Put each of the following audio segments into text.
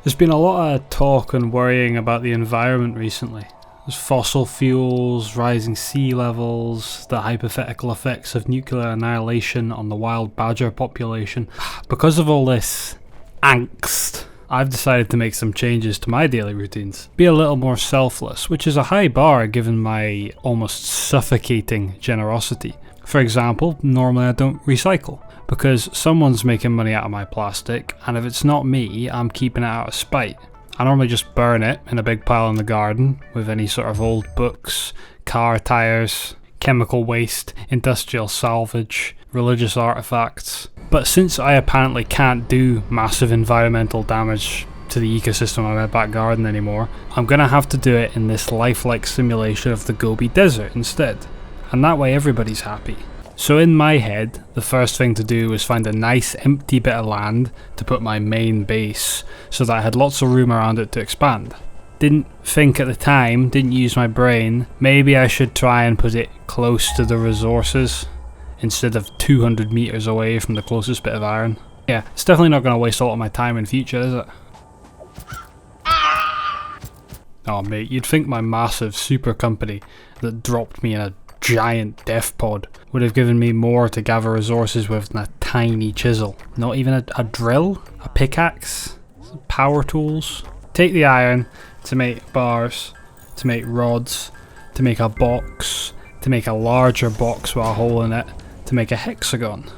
There's been a lot of talk and worrying about the environment recently. There's fossil fuels, rising sea levels, the hypothetical effects of nuclear annihilation on the wild badger population. Because of all this angst, I've decided to make some changes to my daily routines. Be a little more selfless, which is a high bar given my almost suffocating generosity. For example, normally I don't recycle, because someone's making money out of my plastic, and if it's not me, I'm keeping it out of spite. I normally just burn it in a big pile in the garden, with any sort of old books, car tyres, chemical waste, industrial salvage, religious artefacts. But since I apparently can't do massive environmental damage to the ecosystem of my back garden anymore, I'm gonna have to do it in this lifelike simulation of the Gobi Desert instead. And that way everybody's happy. So in my head, the first thing to do was find a nice empty bit of land to put my main base, so that I had lots of room around it to expand. Didn't think at the time, didn't use my brain, maybe I should try and put it close to the resources, instead of 200 meters away from the closest bit of iron. Yeah, it's definitely not going to waste a lot of my time in future, is it? Oh mate, you'd think my massive super company that dropped me in a giant death pod would have given me more to gather resources with than a tiny chisel. Not even a drill? A pickaxe? Power tools? Take the iron to make bars, to make rods, to make a box, to make a larger box with a hole in it, to make a hexagon.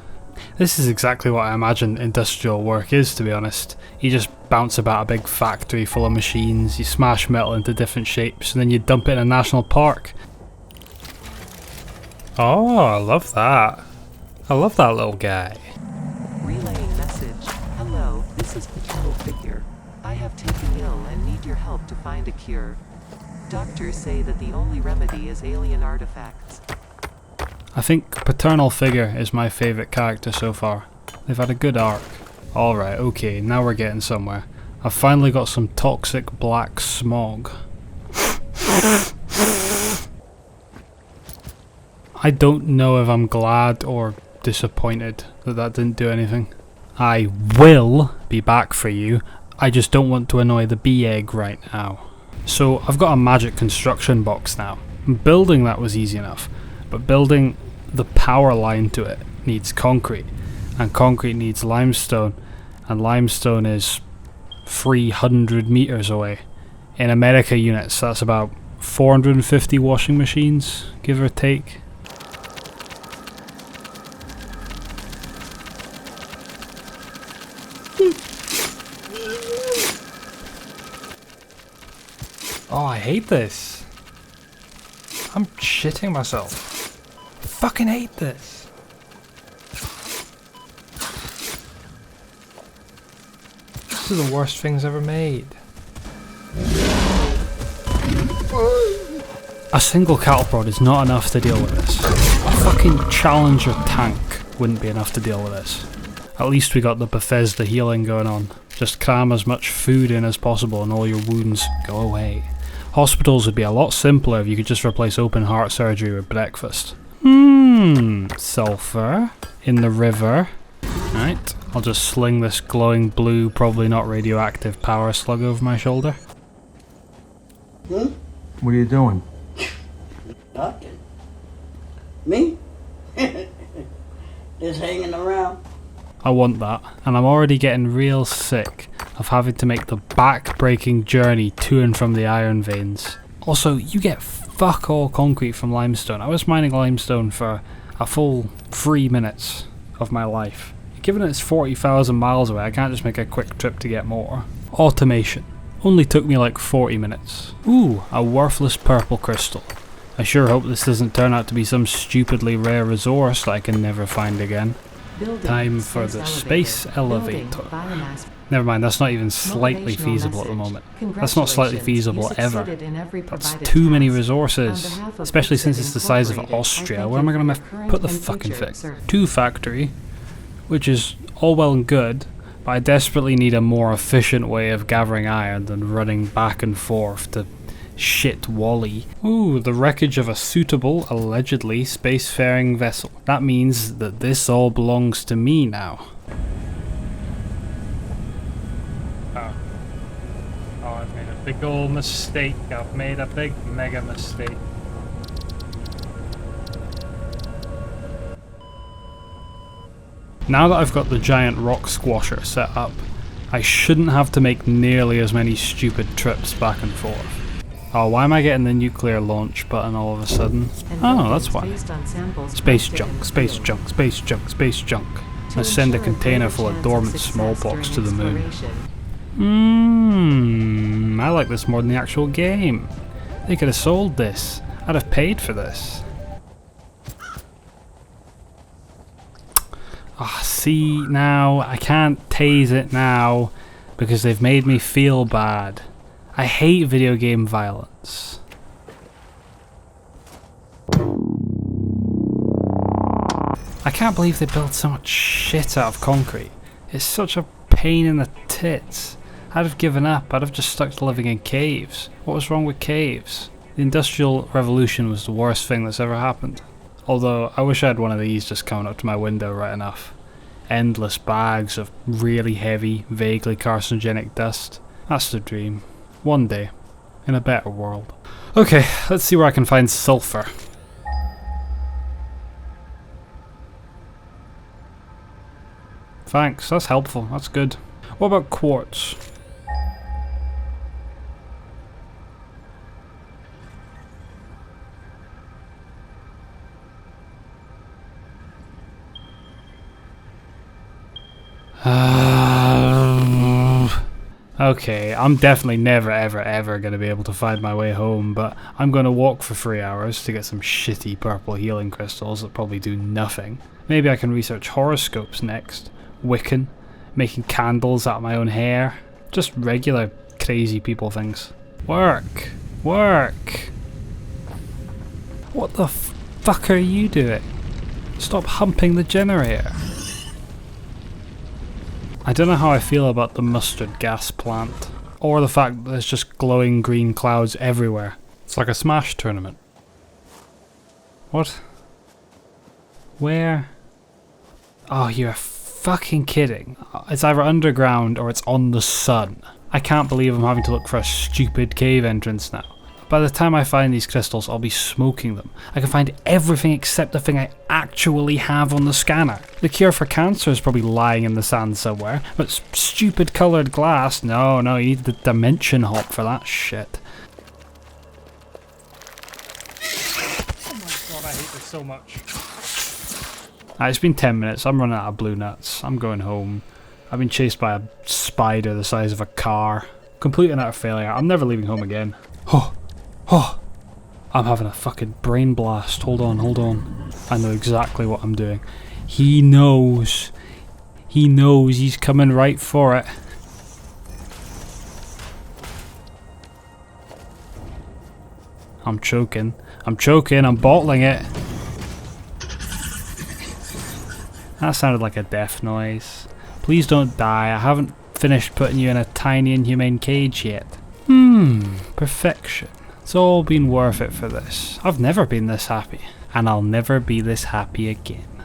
This is exactly what I imagine industrial work is, to be honest. You just bounce about a big factory full of machines, you smash metal into different shapes, and then you dump it in a national park. Oh, I love that. I love that little guy. Relaying message. Hello, this is Paternal Figure. I have taken ill and need your help to find a cure. Doctors say that the only remedy is alien artifacts. I think Paternal Figure is my favourite character so far. They've had a good arc. Alright, okay, now we're getting somewhere. I've finally got some toxic black smog. I don't know if I'm glad or disappointed that didn't do anything. I will be back for you, I just don't want to annoy the bee egg right now. So I've got a magic construction box now. Building that was easy enough, but building the power line to it needs concrete, and concrete needs limestone, and limestone is 300 meters away. In America units, that's about 450 washing machines, give or take. Oh, I hate this. I'm shitting myself. I fucking hate this. This is the worst things ever made. A single cattle prod is not enough to deal with this. A fucking Challenger tank wouldn't be enough to deal with this. At least we got the Bethesda healing going on. Just cram as much food in as possible and all your wounds go away. Hospitals would be a lot simpler if you could just replace open heart surgery with breakfast. Sulfur in the river. Right, I'll just sling this glowing blue, probably not radioactive power slug over my shoulder. Hmm? What are you doing? Nothing. Me? Just hanging around. I want that, and I'm already getting real sick of having to make the back-breaking journey to and from the iron veins. Also, you get fuck all concrete from limestone. I was mining limestone for a full 3 minutes of my life. Given it's 40,000 miles away, I can't just make a quick trip to get more. Automation. Only took me like 40 minutes. Ooh, a worthless purple crystal. I sure hope this doesn't turn out to be some stupidly rare resource that I can never find again. Time for the space elevator. Never mind, that's not even slightly feasible at the moment. That's not slightly feasible ever. That's too many resources. Especially since it's the size of Austria. Where am I going to put the fucking thing? 2 factory, which is all well and good, but I desperately need a more efficient way of gathering iron than running back and forth to shit Wally. Ooh, the wreckage of a suitable, allegedly, spacefaring vessel. That means that this all belongs to me now. Oh, I've made a big old mistake. I've made a big mega mistake. Now that I've got the giant rock squasher set up, I shouldn't have to make nearly as many stupid trips back and forth. Oh, why am I getting the nuclear launch button all of a sudden? Oh, that's why. Space junk, space junk, space junk, space junk. Let's send a container full of dormant smallpox to the moon. I like this more than the actual game. They could have sold this. I'd have paid for this. Ah, see, now I can't tase it now because they've made me feel bad. I hate video game violence. I can't believe they built so much shit out of concrete. It's such a pain in the tits. I'd have given up. I'd have just stuck to living in caves. What was wrong with caves? The Industrial Revolution was the worst thing that's ever happened. Although, I wish I had one of these just coming up to my window right enough. Endless bags of really heavy, vaguely carcinogenic dust. That's the dream. One day. In a better world. Okay, let's see where I can find sulfur. Thanks, that's helpful, that's good. What about quartz? Okay, I'm definitely never ever going to be able to find my way home, but I'm going to walk for 3 hours to get some shitty purple healing crystals that probably do nothing. Maybe I can research horoscopes next. Wiccan, making candles out of my own hair. Just regular crazy people things. Work! Work! What the fuck are you doing? Stop humping the generator. I don't know how I feel about the mustard gas plant, or the fact that there's just glowing green clouds everywhere. It's like a Smash tournament. What? Where? Oh, you're fucking kidding. It's either underground or it's on the sun. I can't believe I'm having to look for a stupid cave entrance now. By the time I find these crystals, I'll be smoking them. I can find everything except the thing I actually have on the scanner. The cure for cancer is probably lying in the sand somewhere, but stupid coloured glass, no, you need the dimension hop for that shit. Oh my god, I hate this so much. It's been 10 minutes, I'm running out of blue nuts. I'm going home. I've been chased by a spider the size of a car. Complete and utter failure. I'm never leaving home again. Oh, I'm having a fucking brain blast. Hold on. I know exactly what I'm doing. He knows. He's coming right for it. I'm choking. I'm bottling it. That sounded like a death noise. Please don't die. I haven't finished putting you in a tiny inhumane cage yet. Perfection. It's all been worth it for this. I've never been this happy, and I'll never be this happy again.